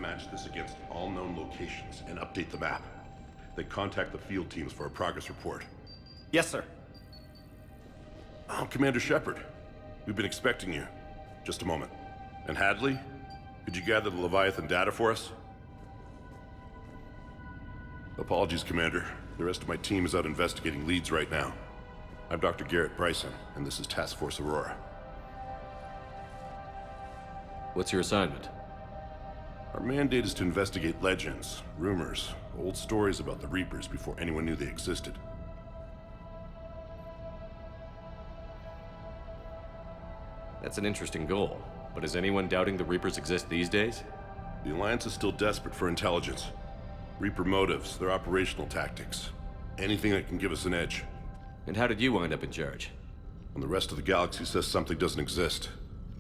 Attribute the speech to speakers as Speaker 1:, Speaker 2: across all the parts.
Speaker 1: match this against all known locations and update the map. Then contact the field teams for a progress report.
Speaker 2: Yes, sir.
Speaker 1: Oh, Commander Shepard. We've been expecting you. Just a moment. And Hadley? Could you gather the Leviathan data for us? Apologies, Commander. The rest of my team is out investigating leads right now. I'm Dr. Garrett Bryson, and this is Task Force Aurora.
Speaker 3: What's your assignment?
Speaker 1: Our mandate is to investigate legends, rumors, old stories about the Reapers before anyone knew they existed.
Speaker 3: That's an interesting goal, but is anyone doubting the Reapers exist these days?
Speaker 1: The Alliance is still desperate for intelligence. Reaper motives, their operational tactics. Anything that can give us an edge.
Speaker 3: And how did you wind up in charge?
Speaker 1: When the rest of the galaxy says something doesn't exist,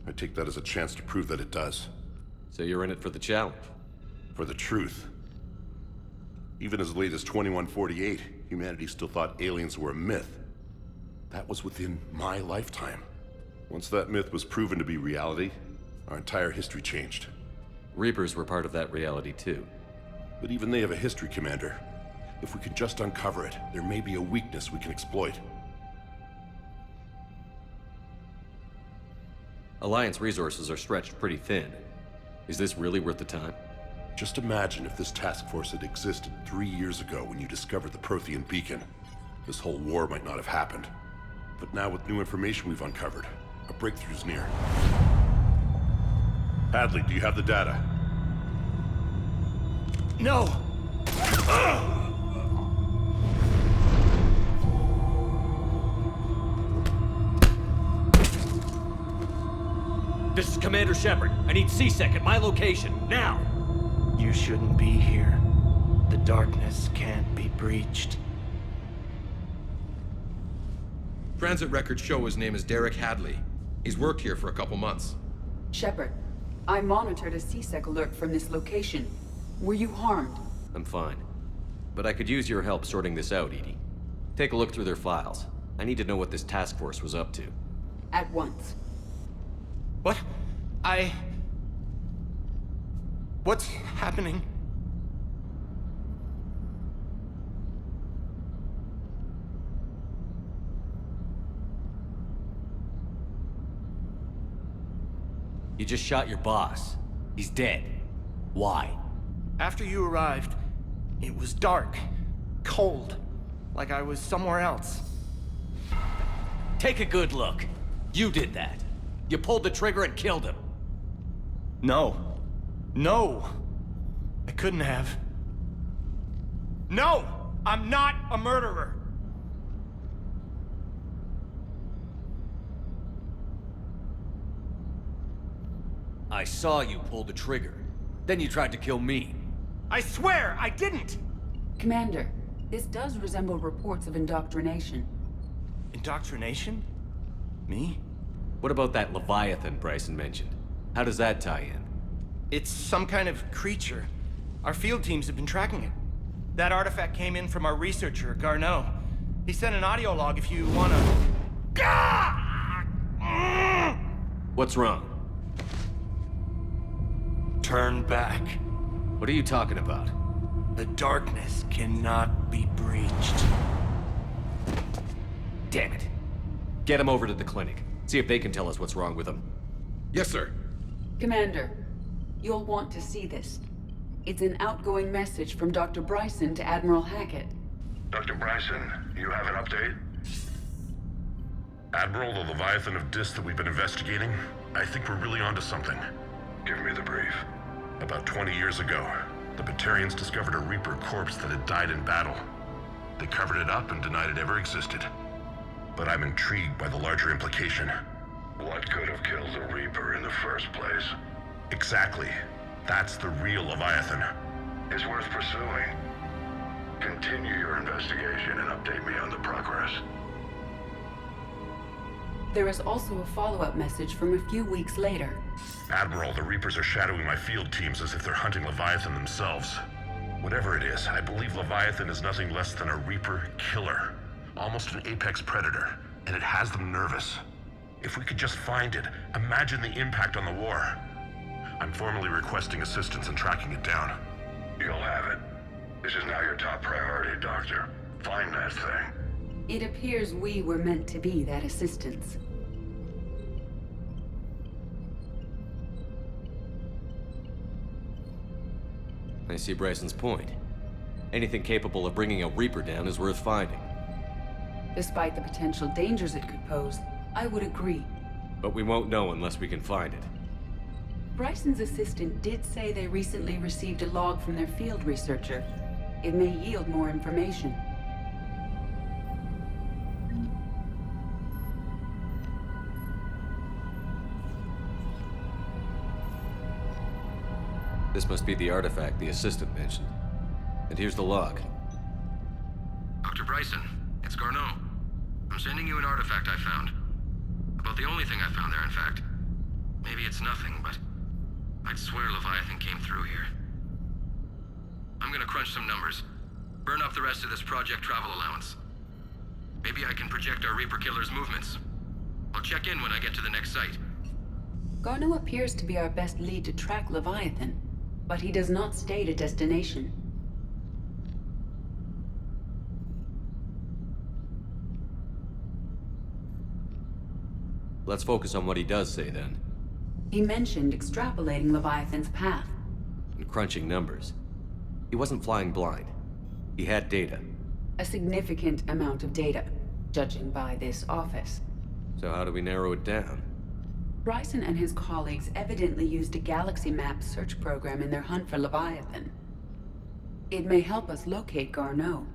Speaker 1: I take that as a chance to prove that it does.
Speaker 3: So you're in it for the challenge?
Speaker 1: For the truth. Even as late as 2148, humanity still thought aliens were a myth. That was within my lifetime. Once that myth was proven to be reality, our entire history changed.
Speaker 3: Reapers were part of that reality too.
Speaker 1: But even they have a history, Commander. If we could just uncover it, there may be a weakness we can exploit.
Speaker 3: Alliance resources are stretched pretty thin. Is this really worth the time?
Speaker 1: Just imagine if this task force had existed 3 years ago when you discovered the Prothean beacon. This whole war might not have happened. But now with new information we've uncovered, a breakthrough's near. Hadley, do you have the data?
Speaker 2: No!
Speaker 3: This is Commander Shepard. I need C-Sec at my location, now!
Speaker 2: You shouldn't be here. The darkness can't be breached.
Speaker 4: Transit records show his name is Derek Hadley. He's worked here for a couple months.
Speaker 5: Shepard, I monitored a C-Sec alert from this location. Were you harmed?
Speaker 3: I'm fine. But I could use your help sorting this out, Edie. Take a look through their files. I need to know what this task force was up to.
Speaker 5: At once.
Speaker 2: What? What's happening?
Speaker 3: You just shot your boss. He's dead. Why?
Speaker 2: After you arrived, it was dark, cold, like I was somewhere else.
Speaker 3: Take a good look. You did that. You pulled the trigger and killed him.
Speaker 2: No. No! I couldn't have. No! I'm not a murderer!
Speaker 3: I saw you pull the trigger. Then you tried to kill me.
Speaker 2: I swear I didn't!
Speaker 5: Commander, this does resemble reports of indoctrination.
Speaker 2: Indoctrination? Me?
Speaker 3: What about that Leviathan Bryson mentioned? How does that tie in?
Speaker 2: It's some kind of creature. Our field teams have been tracking it. That artifact came in from our researcher, Garneau. He sent an audio log if you wanna...
Speaker 3: What's wrong?
Speaker 2: Turn back.
Speaker 3: What are you talking about?
Speaker 2: The darkness cannot be breached.
Speaker 3: Damn it. Get him over to the clinic. See if they can tell us what's wrong with him.
Speaker 4: Yes, sir.
Speaker 5: Commander, you'll want to see this. It's an outgoing message from Dr. Bryson to Admiral Hackett.
Speaker 1: Dr. Bryson, you have an update? Admiral, the Leviathan of Dis that we've been investigating, I think we're really onto something. Give me the brief. About 20 years ago, the Batarians discovered a Reaper corpse that had died in battle. They covered it up and denied it ever existed. But I'm intrigued by the larger implication. What could have killed the Reaper in the first place? Exactly. That's the real Leviathan. It's worth pursuing. Continue your investigation and update me on the progress.
Speaker 5: There is also a follow-up message from a few weeks later.
Speaker 1: Admiral, the Reapers are shadowing my field teams as if they're hunting Leviathan themselves. Whatever it is, I believe Leviathan is nothing less than a Reaper killer. Almost an apex predator, and it has them nervous. If we could just find it, imagine the impact on the war. I'm formally requesting assistance in tracking it down.
Speaker 6: You'll have it. This is now your top priority, Doctor. Find that thing.
Speaker 5: It appears we were meant to be that assistance.
Speaker 3: I see Bryson's point. Anything capable of bringing a Reaper down is worth finding.
Speaker 5: Despite the potential dangers it could pose, I would agree.
Speaker 3: But we won't know unless we can find it.
Speaker 5: Bryson's assistant did say they recently received a log from their field researcher. It may yield more information.
Speaker 3: This must be the artifact the assistant mentioned. And here's the log.
Speaker 4: Dr. Bryson, it's Garneau. I'm sending you an artifact I found. About the only thing I found there, in fact. Maybe it's nothing, but I'd swear Leviathan came through here. I'm gonna crunch some numbers. Burn up the rest of this project travel allowance. Maybe I can project our Reaper killer's movements. I'll check in when I get to the next site.
Speaker 5: Garneau appears to be our best lead to track Leviathan, but he does not state a destination.
Speaker 3: Let's focus on what he does say then.
Speaker 5: He mentioned extrapolating Leviathan's path.
Speaker 3: And crunching numbers. He wasn't flying blind. He had data.
Speaker 5: A significant amount of data, judging by this office.
Speaker 3: So how do we narrow it down?
Speaker 5: Bryson and his colleagues evidently used a galaxy map search program in their hunt for Leviathan. It may help us locate Garneau.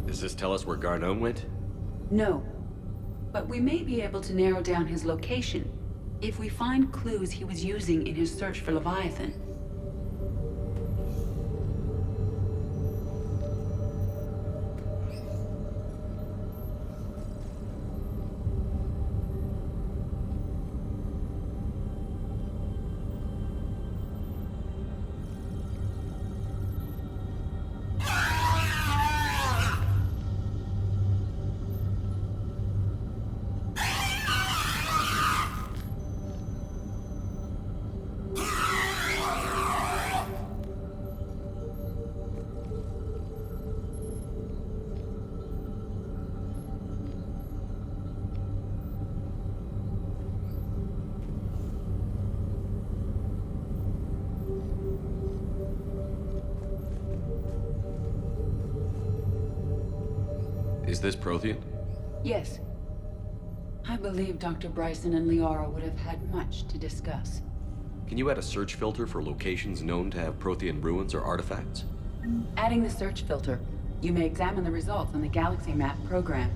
Speaker 3: Does this tell us where Garneau went?
Speaker 5: No. But we may be able to narrow down his location if we find clues he was using in his search for Leviathan.
Speaker 3: Is this Prothean?
Speaker 5: Yes. I believe Dr. Bryson and Liara would have had much to discuss.
Speaker 3: Can you add a search filter for locations known to have Prothean ruins or artifacts?
Speaker 5: Adding the search filter, you may examine the results on the Galaxy Map program.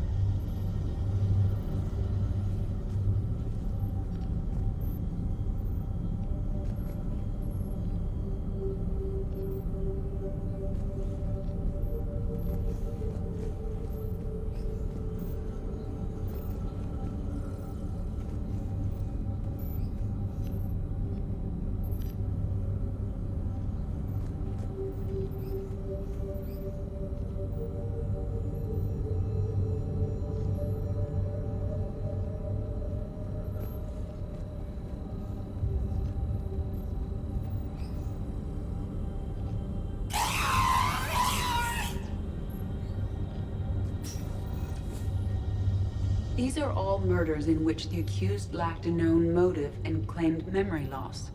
Speaker 5: These are all murders in which the accused lacked a known motive and claimed memory loss.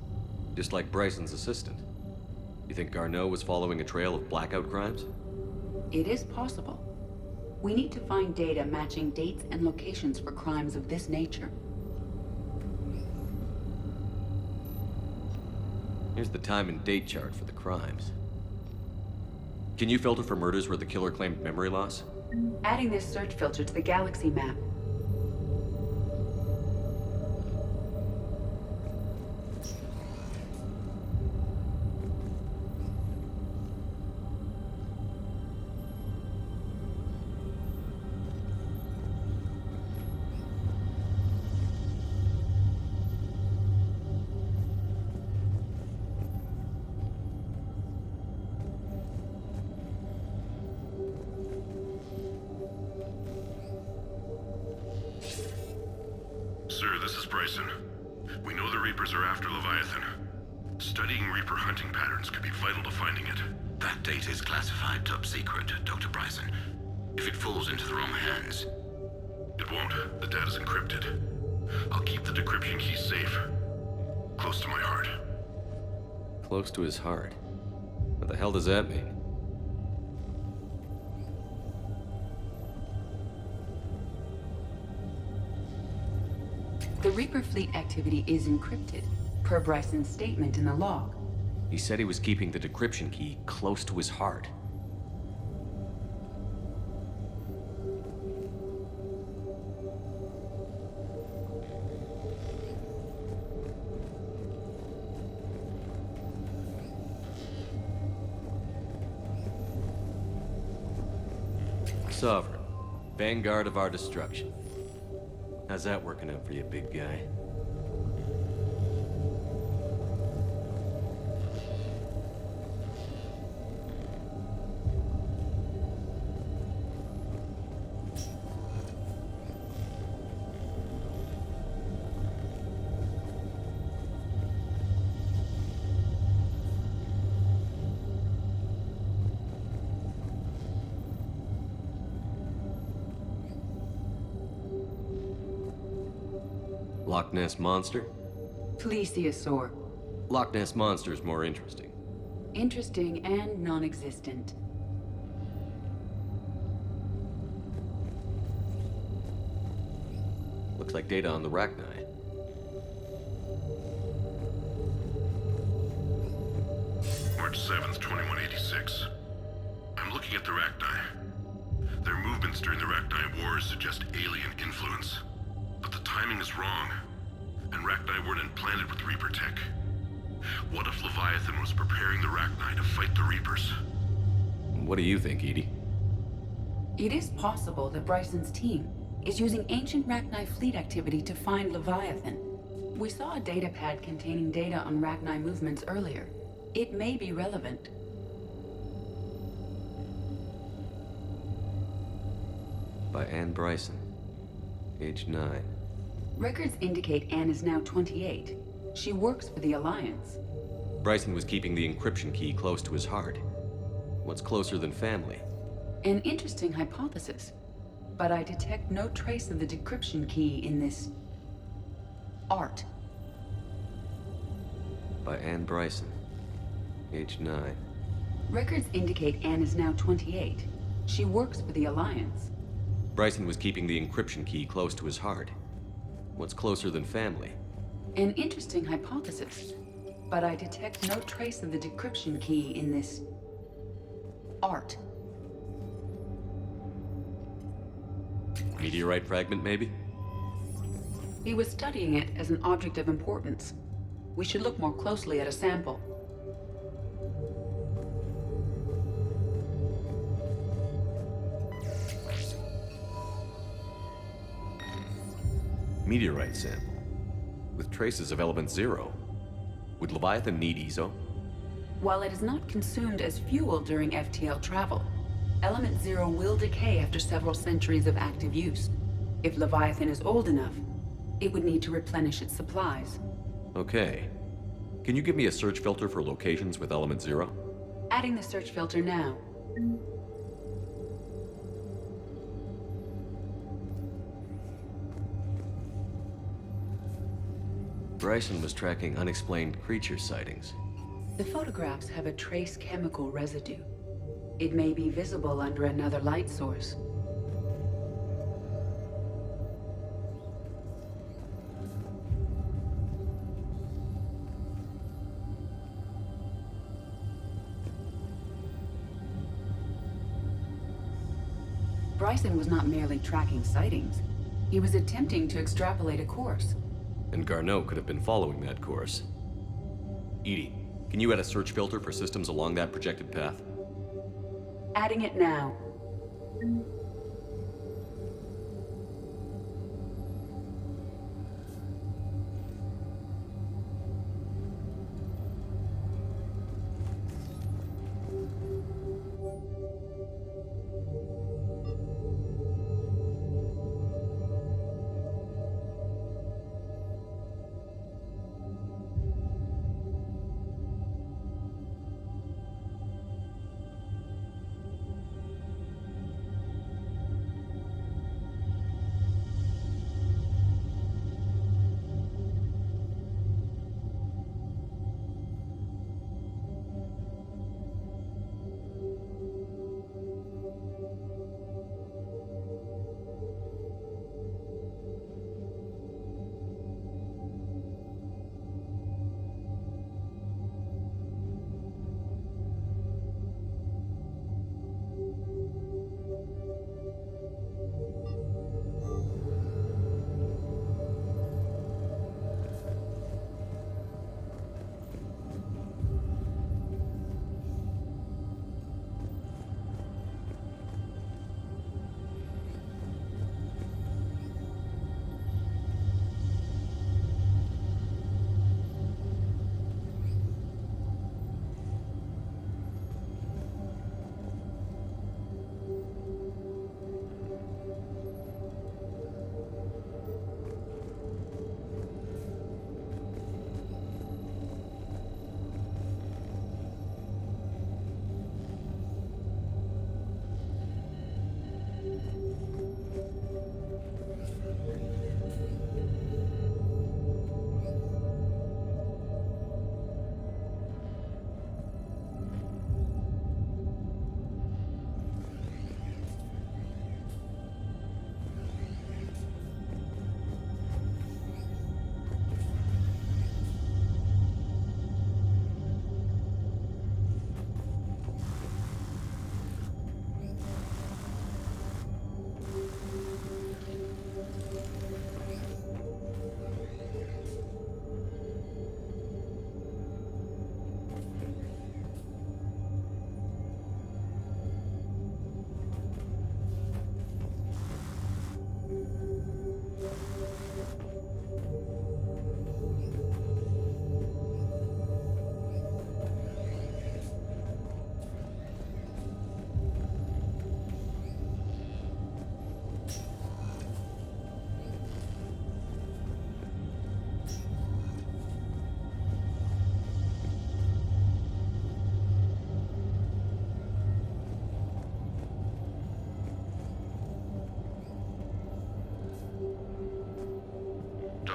Speaker 3: Just like Bryson's assistant. You think Garneau was following a trail of blackout crimes?
Speaker 5: It is possible. We need to find data matching dates and locations for crimes of this nature.
Speaker 3: Here's the time and date chart for the crimes. Can you filter for murders where the killer claimed memory loss?
Speaker 5: Adding this search filter to the Galaxy Map.
Speaker 1: Bryson. We know the Reapers are after Leviathan. Studying Reaper hunting patterns could be vital to finding it.
Speaker 7: That data is classified top secret, Dr. Bryson. If it falls into the wrong hands...
Speaker 1: It won't. The data's encrypted. I'll keep the decryption key safe. Close to my heart.
Speaker 3: Close to his heart. What the hell does that mean?
Speaker 5: The Reaper fleet activity is encrypted, per Bryson's statement in the log.
Speaker 3: He said he was keeping the decryption key close to his heart. Sovereign, vanguard of our destruction. How's that working out for you, big guy? Loch Ness Monster?
Speaker 5: Plesiosaur.
Speaker 3: Loch Ness Monster's more interesting.
Speaker 5: Interesting and non-existent.
Speaker 3: Looks like data on the Rachni.
Speaker 1: March 7th, 2186. I'm looking at the Rachni. Their movements during the Rachni Wars suggest alien influence. But the timing is wrong, and Rachni weren't implanted with Reaper tech. What if Leviathan was preparing the Rachni to fight the Reapers?
Speaker 3: What do you think, Edie?
Speaker 5: It is possible that Bryson's team is using ancient Rachni fleet activity to find Leviathan. We saw a datapad containing data on Rachni movements earlier. It may be relevant.
Speaker 3: By Anne Bryson. Age 9.
Speaker 5: Records indicate Anne is now 28. She works for the Alliance.
Speaker 3: Bryson was keeping the encryption key close to his heart. What's closer than family?
Speaker 5: An interesting hypothesis. But I detect no trace of the decryption key in this... art.
Speaker 3: By Anne Bryson. Age 9.
Speaker 5: Records indicate Anne is now 28. She works for the Alliance.
Speaker 3: Bryson was keeping the encryption key close to his heart. What's closer than family?
Speaker 5: An interesting hypothesis. But I detect no trace of the decryption key in this... art.
Speaker 3: Meteorite fragment, maybe?
Speaker 5: He was studying it as an object of importance. We should look more closely at a sample.
Speaker 3: Meteorite sample. With traces of element 0. Would Leviathan need ESO?
Speaker 5: While it is not consumed as fuel during FTL travel, Element 0 will decay after several centuries of active use. If Leviathan is old enough, it would need to replenish its supplies.
Speaker 3: Okay. Can you give me a search filter for locations with element 0?
Speaker 5: Adding the search filter now.
Speaker 3: Bryson was tracking unexplained creature sightings.
Speaker 5: The photographs have a trace chemical residue. It may be visible under another light source. Bryson was not merely tracking sightings. He was attempting to extrapolate a course.
Speaker 3: And Garneau could have been following that course. Edie, can you add a search filter for systems along that projected path?
Speaker 5: Adding it now.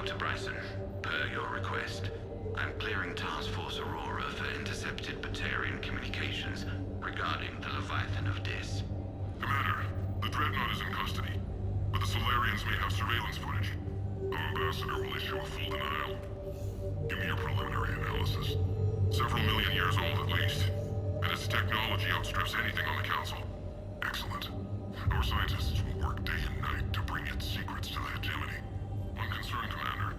Speaker 7: Dr. Bryson, per your request, I'm clearing Task Force Aurora for intercepted Batarian communications regarding the Leviathan of Dis.
Speaker 6: Commander, the Dreadnought is in custody, but the Solarians may have surveillance footage. Our ambassador will issue a full denial. Give me your preliminary analysis. Several million years old at least, and its technology outstrips anything on the Council. Excellent. Our scientists will work day and night to bring its secrets to the hegemony. I'm concerned, Commander.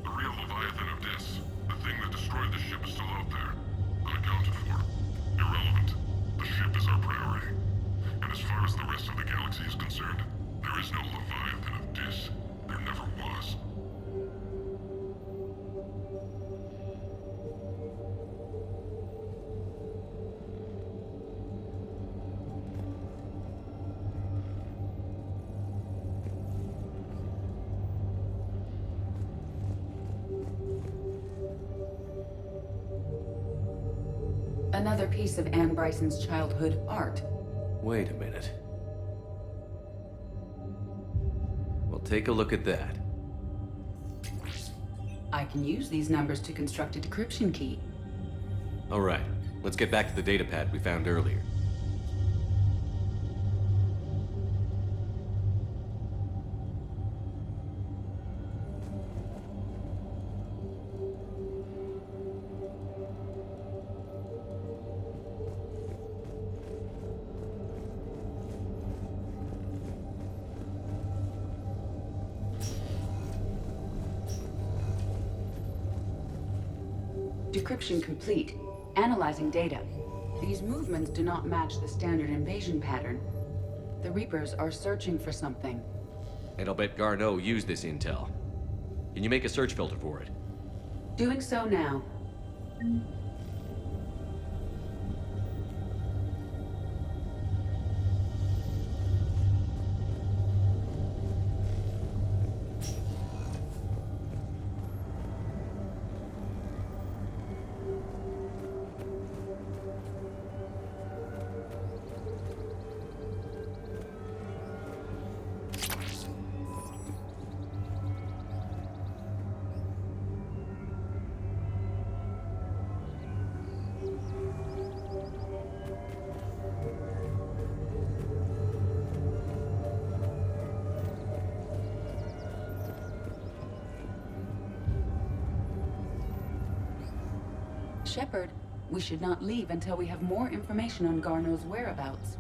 Speaker 6: The real Leviathan of Dis, the thing that destroyed the ship, is still out there. Unaccounted for. Irrelevant. The ship is our priority. And as far as the rest of the galaxy is concerned, there is no Leviathan of Dis. There never was.
Speaker 5: Another piece of Anne Bryson's childhood art.
Speaker 3: Wait a minute. Well, take a look at that.
Speaker 5: I can use these numbers to construct a decryption key.
Speaker 3: All right, let's get back to the data pad we found earlier.
Speaker 5: Decryption complete. Analyzing data. These movements do not match the standard invasion pattern. The Reapers are searching for something.
Speaker 3: And I'll bet Garneau used this intel. Can you make a search filter for it?
Speaker 5: Doing so now. Shepard, we should not leave until we have more information on Garneau's whereabouts.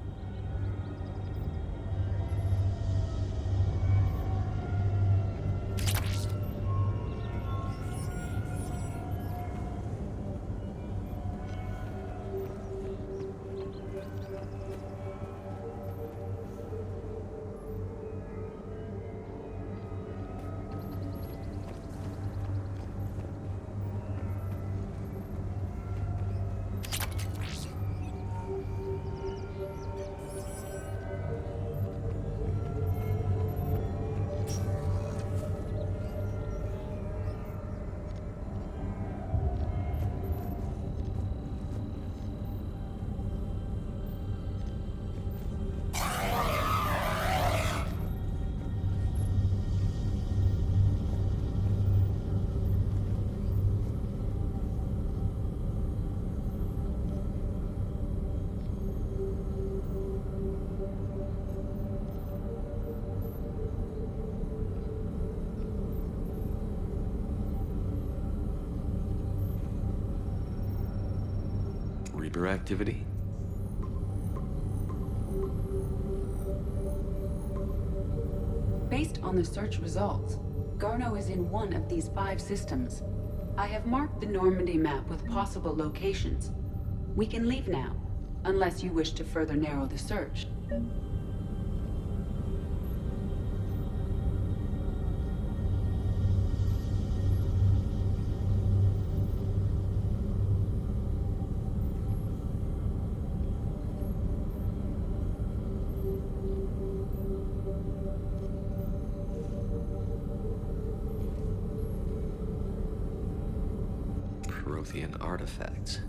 Speaker 3: Reaper activity?
Speaker 5: Based on the search results, Garneau is in one of these 5 systems. I have marked the Normandy map with possible locations. We can leave now, unless you wish to further narrow the search.
Speaker 3: Prothean artifacts.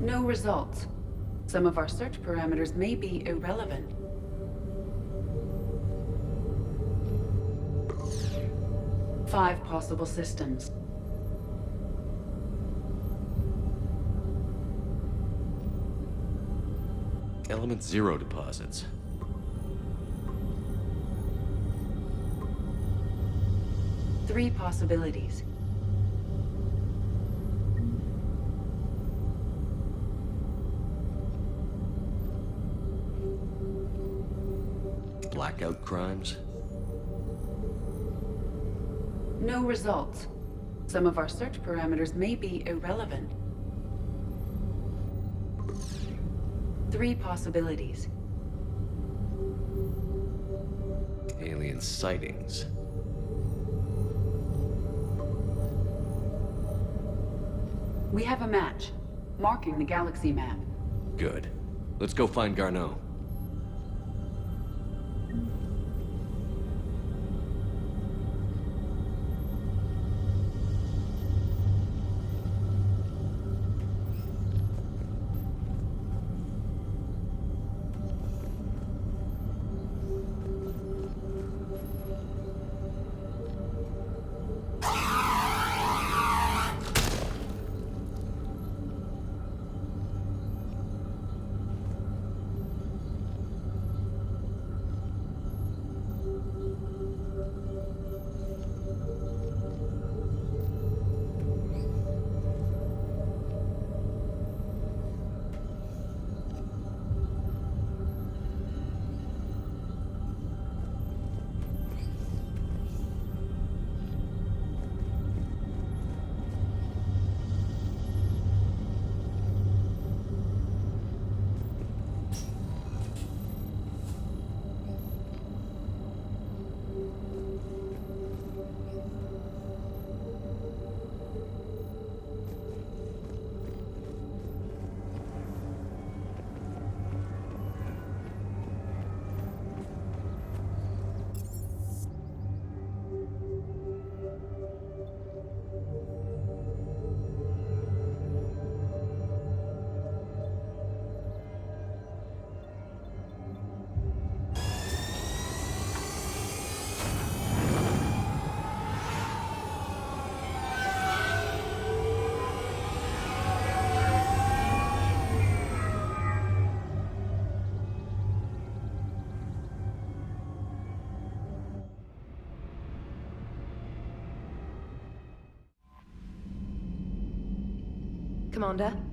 Speaker 5: No results. Some of our search parameters may be irrelevant. 5 possible systems.
Speaker 3: Element 0 deposits.
Speaker 5: Three possibilities.
Speaker 3: Blackout crimes?
Speaker 5: No results. Some of our search parameters may be irrelevant. Three possibilities.
Speaker 3: Alien sightings.
Speaker 5: We have a match, marking the galaxy map.
Speaker 3: Good. Let's go find Garneau.
Speaker 8: Commander?